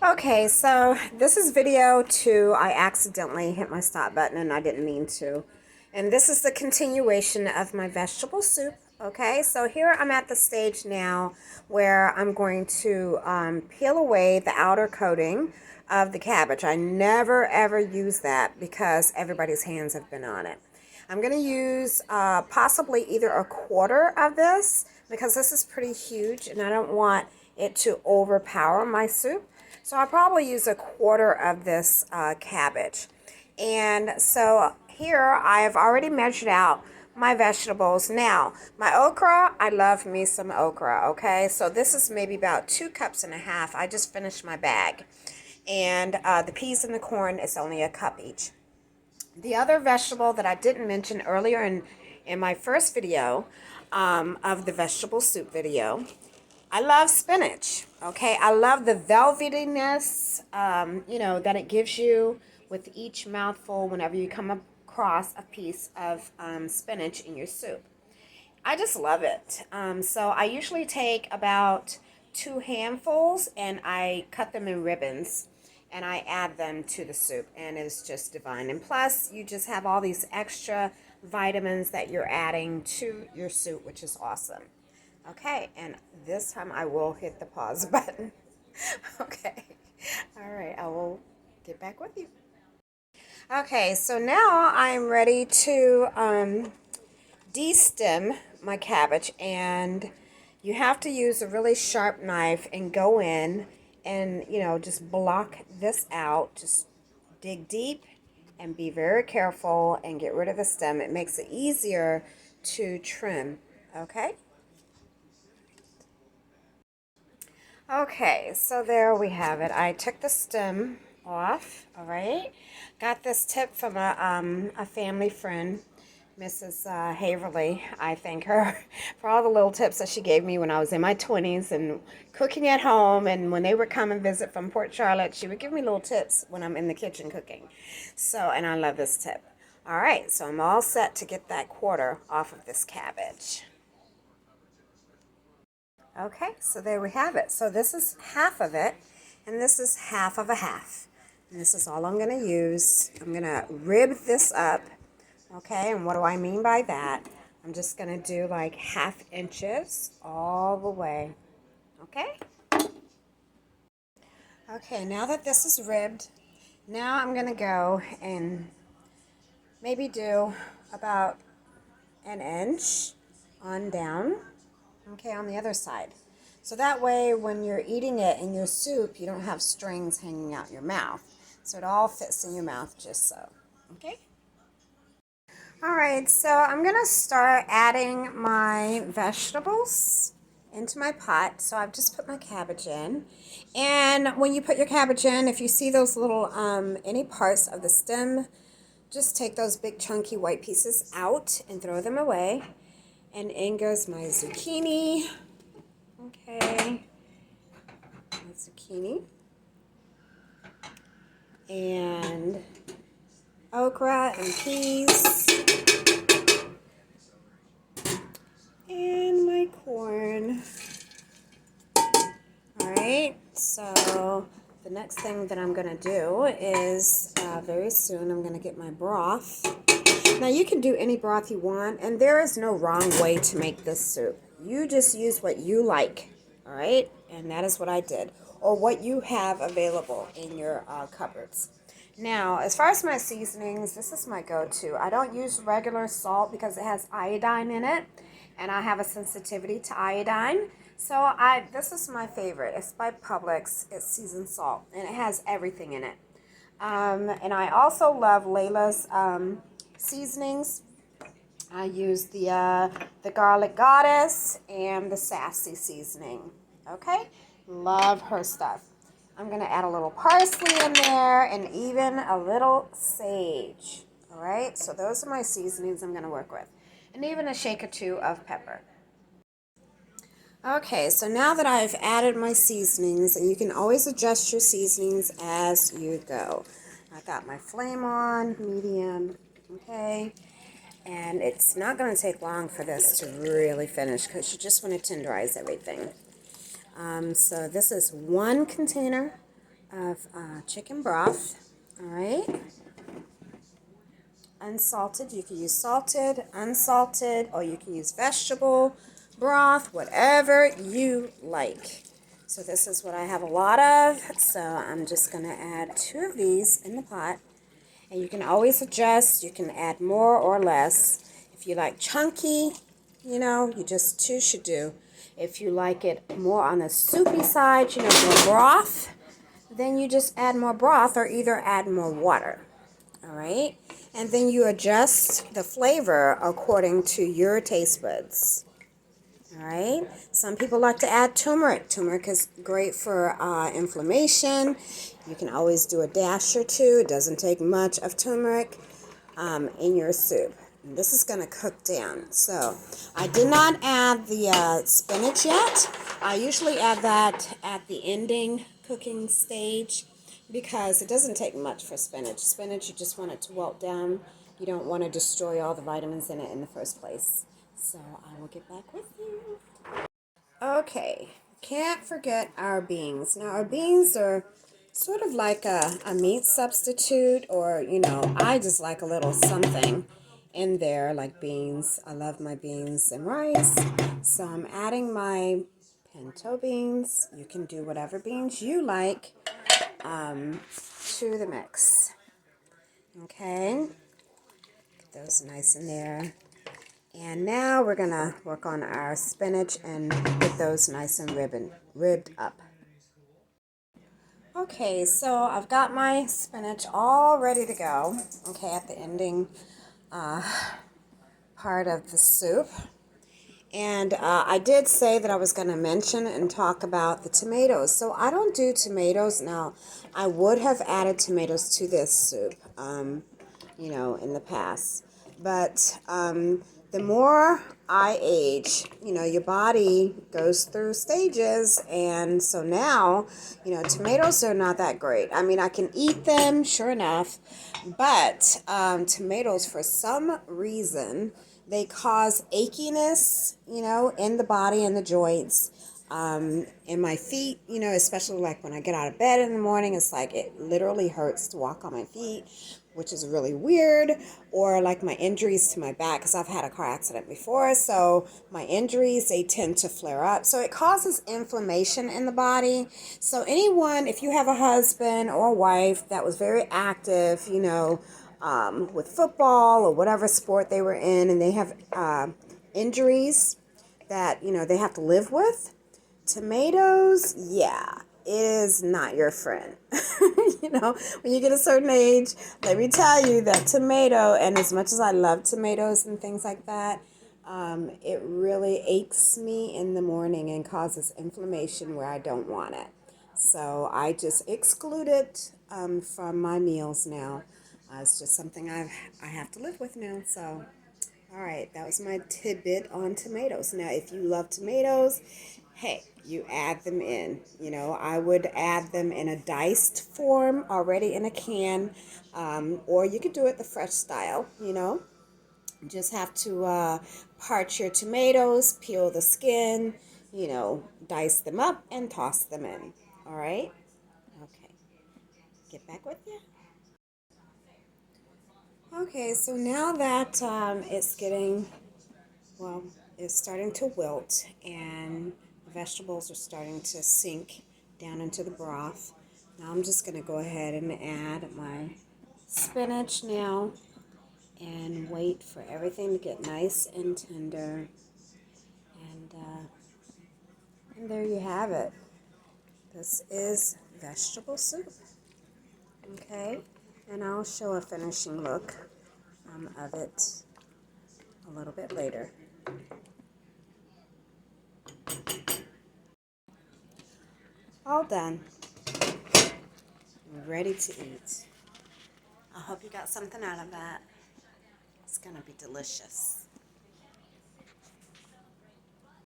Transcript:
Okay, so this is video 2. I accidentally hit my stop button and I didn't mean to. And this is the continuation of my vegetable soup. Okay, so here I'm at the stage now where I'm going to peel away the outer coating of the cabbage. I never ever use that because everybody's hands have been on it. I'm going to use possibly either a quarter of this because this is pretty huge and I don't want it to overpower my soup. So I'll probably use a quarter of this cabbage. And so here I've already measured out my vegetables. Now, my okra, I love me some okra, okay? So this is maybe about 2.5 cups. I just finished my bag. And the peas and the corn is only a cup each. The other vegetable that I didn't mention earlier in my first video of the vegetable soup video, I love spinach, okay? I love the velvetiness, that it gives you with each mouthful whenever you come across a piece of spinach in your soup. I just love it. So I usually take about 2 handfuls and I cut them in ribbons and I add them to the soup and it's just divine. And plus you just have all these extra vitamins that you're adding to your soup, which is awesome. Okay, and this time I will hit the pause button. Okay, all right, I will get back with you. Okay, so now I'm ready to de-stem my cabbage, and you have to use a really sharp knife and go in and, just block this out. Just dig deep and be very careful and get rid of the stem. It makes it easier to trim, okay? Okay, so there we have it. I took the stem off, all right? Got this tip from a family friend, Mrs. Haverly. I thank her for all the little tips that she gave me when I was in my 20s and cooking at home. And when they would come and visit from Port Charlotte, she would give me little tips when I'm in the kitchen cooking. So, and I love this tip. All right, so I'm all set to get that quarter off of this cabbage. Okay, so there we have it. So this is half of it, and this is half of a half. And this is all I'm going to use. I'm going to rib this up, okay? And what do I mean by that? I'm just going to do like 1/2 inches all the way, okay? Okay, now that this is ribbed, now I'm going to go and maybe do about 1 inch on down. Okay, on the other side. So that way when you're eating it in your soup, you don't have strings hanging out your mouth. So it all fits in your mouth just so. Okay? All right, so I'm going to start adding my vegetables into my pot. So I've just put my cabbage in. And when you put your cabbage in, if you see those little, any parts of the stem, just take those big chunky white pieces out and throw them away. And in goes my zucchini. Okay, my zucchini. And okra and peas. And my corn. Alright, so the next thing that I'm going to do is very soon I'm going to get my broth. Now you can do any broth you want, and there is no wrong way to make this soup. You just use what you like, all right? And that is what I did, or what you have available in your cupboards. Now, as far as my seasonings, this is my go-to. I don't use regular salt because it has iodine in it, and I have a sensitivity to iodine. So this is my favorite. It's by Publix. It's seasoned salt, and it has everything in it. And I also love Layla's seasonings. I use the Garlic Goddess and the Sassy seasoning. Okay, love her stuff. I'm gonna add a little parsley in there and even a little sage. All right, so those are my seasonings I'm gonna work with, and even a shake or 2 of pepper. Okay, so now that I've added my seasonings, and you can always adjust your seasonings as you go. I got my flame on, medium, okay? And it's not going to take long for this to really finish because you just want to tenderize everything. So this is 1 container of chicken broth. All right. Unsalted. You can use salted, unsalted, or you can use vegetable broth, whatever you like. So this is what I have a lot of. So I'm just going to add 2 of these in the pot. And you can always adjust. You can add more or less. If you like chunky, you know, you just 2 should do. If you like it more on the soupy side, you know, more broth, then you just add more broth or either add more water. All right. And then you adjust the flavor according to your taste buds. All right. Some people like to add turmeric. Turmeric is great for inflammation. You can always do a dash or 2. It doesn't take much of turmeric in your soup. And this is going to cook down. So I did not add the spinach yet. I usually add that at the ending cooking stage because it doesn't take much for spinach. Spinach, you just want it to wilt down. You don't want to destroy all the vitamins in it in the first place. So I will get back with you. Okay, can't forget our beans. Now our beans are sort of like a meat substitute, or, you know, I just like a little something in there like beans. I love my beans and rice. So I'm adding my pinto beans. You can do whatever beans you like to the mix. Okay, get those nice in there. And now we're going to work on our spinach and get those nice and ribbed up. Okay, so I've got my spinach all ready to go, okay, at the ending part of the soup. And I did say that I was going to mention and talk about the tomatoes. So I don't do tomatoes now. I would have added tomatoes to this soup, you know, in the past. But the more I age, you know, your body goes through stages. And so now, you know, tomatoes are not that great. I mean, I can eat them, sure enough. But tomatoes, for some reason, they cause achiness, you know, in the body and the joints, in my feet, you know, especially like when I get out of bed in the morning, it's like it literally hurts to walk on my feet, which is really weird. Or like my injuries to my back, because I've had a car accident before, so my injuries, they tend to flare up. So it causes inflammation in the body. So anyone, if you have a husband or wife that was very active, you know, with football or whatever sport they were in, and they have injuries that, you know, they have to live with, tomatoes, yeah, it is not your friend. You know, when you get a certain age, let me tell you that tomato, and as much as I love tomatoes and things like that, it really aches me in the morning and causes inflammation where I don't want it. So I just exclude it from my meals now. It's just something I have to live with now. So, all right, that was my tidbit on tomatoes. Now, if you love tomatoes, hey, you add them in. You know, I would add them in a diced form already in a can, or you could do it the fresh style, you know. You just have to part your tomatoes, peel the skin, you know, dice them up and toss them in. All right? Okay, get back with you. Okay, so now that it's getting, well, it's starting to wilt and the vegetables are starting to sink down into the broth, now I'm just going to go ahead and add my spinach now and wait for everything to get nice and tender. And there you have it. This is vegetable soup. Okay, and I'll show a finishing look of it a little bit later. All done. Ready to eat. I hope you got something out of that. It's going to be delicious.